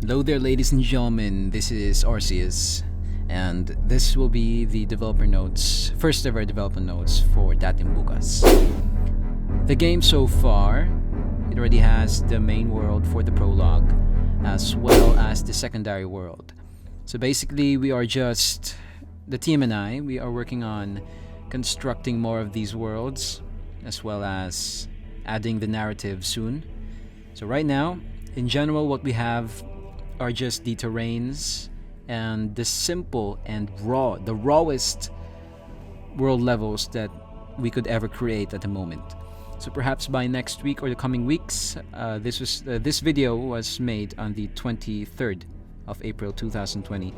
Hello there, ladies and gentlemen. This is Ahrcéus, and this will be the developer notes, first ever developer notes for Datimbukas. The game so far, it already has the main world for the prologue, as well as the secondary world. So basically, the team and I, we are working on constructing more of these worlds, as well as adding the narrative soon. So right now, in general, what we have are just the terrains and the simple and the rawest world levels that we could ever create at the moment. So perhaps by next week or the coming weeks, this video was made on the 23rd of April 2020.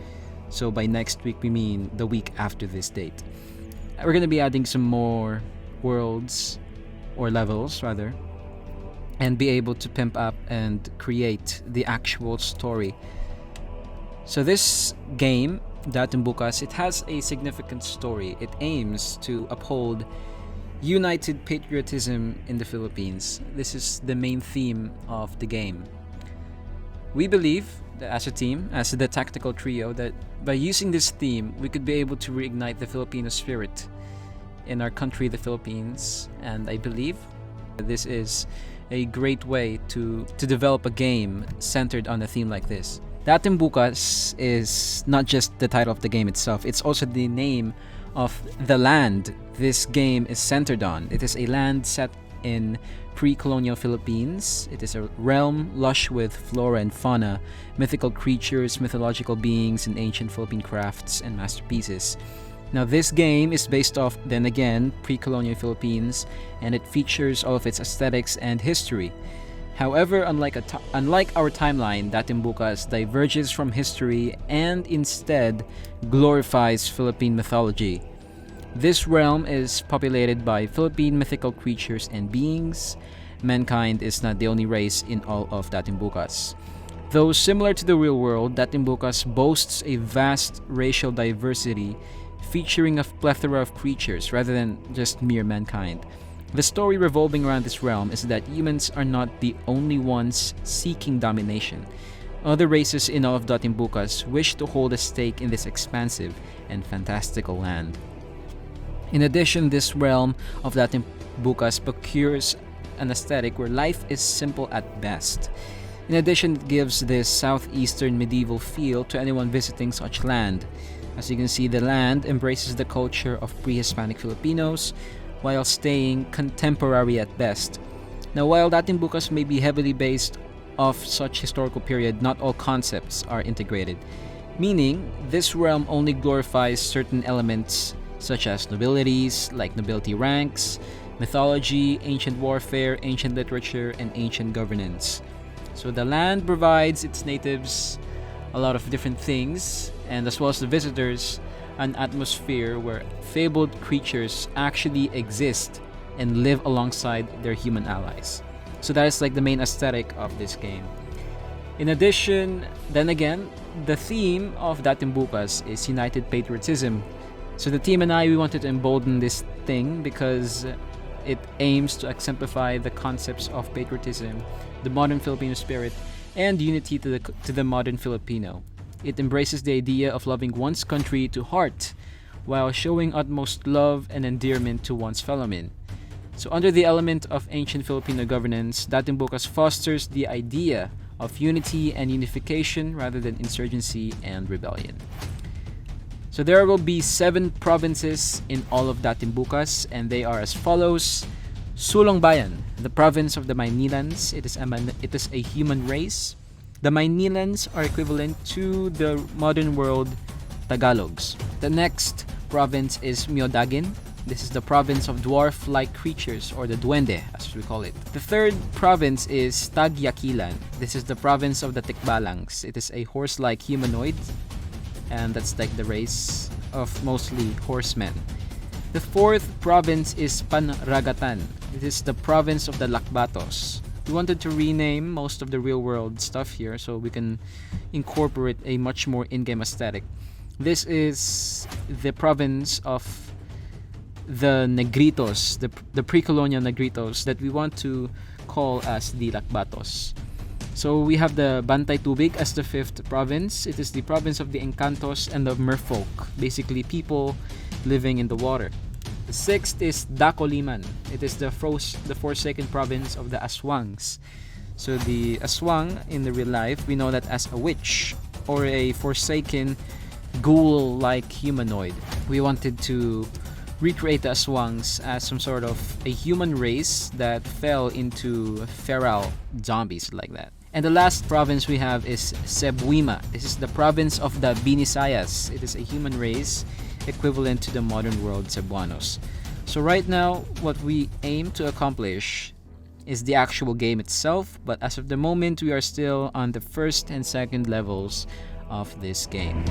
So by next week, we mean the week after this date. We're going to be adding some more worlds, or levels rather, and be able to pimp up and create the actual story. So this game, Datimbukas, it has a significant story. It aims to uphold united patriotism in the Philippines. This is the main theme of the game. We believe that as a team, as the tactical trio, that by using this theme, we could be able to reignite the Filipino spirit in our country, the Philippines. And I believe this is a great way to develop a game centered on a theme like this. Datimbukas is not just the title of the game itself, it's also the name of the land this game is centered on. It is a land set in pre-colonial Philippines. It is a realm lush with flora and fauna, mythical creatures, mythological beings, and ancient Philippine crafts and masterpieces. Now this game is based off, then again, pre-colonial Philippines, and it features all of its aesthetics and history. However, unlike our timeline, Datimbukas diverges from history and instead glorifies Philippine mythology. This realm is populated by Philippine mythical creatures and beings. Mankind is not the only race in all of Datimbukas. Though similar to the real world, Datimbukas boasts a vast racial diversity, featuring a plethora of creatures rather than just mere mankind. The story revolving around this realm is that humans are not the only ones seeking domination. Other races in all of Datimbukas wish to hold a stake in this expansive and fantastical land. In addition, this realm of Datimbukas procures an aesthetic where life is simple at best. In addition, it gives this southeastern medieval feel to anyone visiting such land. As you can see, the land embraces the culture of pre-hispanic Filipinos while staying contemporary at best. Now, while Datimbukas may be heavily based off such historical period, not all concepts are integrated, meaning this realm only glorifies certain elements such as nobilities, like nobility ranks, mythology, ancient warfare, ancient literature, and ancient governance. So the land provides its natives a lot of different things, and as well as the visitors, an atmosphere where fabled creatures actually exist and live alongside their human allies. So that is like the main aesthetic of this game. In addition, then again, the theme of Datimbukas is united patriotism. So the team and I, we wanted to embolden this thing because it aims to exemplify the concepts of patriotism, the modern Filipino spirit, and unity to the modern Filipino. It embraces the idea of loving one's country to heart while showing utmost love and endearment to one's fellow men. So under the element of ancient Filipino governance, Datimbukas fosters the idea of unity and unification rather than insurgency and rebellion. So there will be 7 provinces in all of Datimbukas, and they are as follows. Sulong Bayan, the province of the Maynilans. It is a human race. The Maynilans are equivalent to the modern world Tagalogs. The next province is Miodagin. This is the province of dwarf-like creatures, or the duende as we call it. The third province is Tagyakilan. This is the province of the Tikbalangs. It is a horse-like humanoid, and that's like the race of mostly horsemen. The fourth province is Panragatan. It is the province of the Lakbatos. We wanted to rename most of the real world stuff here so we can incorporate a much more in-game aesthetic. This is the province of the Negritos, the pre-colonial Negritos that we want to call as the Lakbatos. So we have the Bantay Tubig as the 5th province. It is the province of the Encantos and the Merfolk, basically people living in the water. The 6th is Dacoliman. It is the forsaken province of the Aswangs. So the Aswang in the real life, we know that as a witch or a forsaken ghoul-like humanoid. We wanted to recreate the Aswangs as some sort of a human race that fell into feral zombies like that. And the last province we have is Cebuima. This is the province of the Binisayas. It is a human race equivalent to the modern world Cebuanos. So right now, what we aim to accomplish is the actual game itself, but as of the moment, we are still on the first and second levels of this game.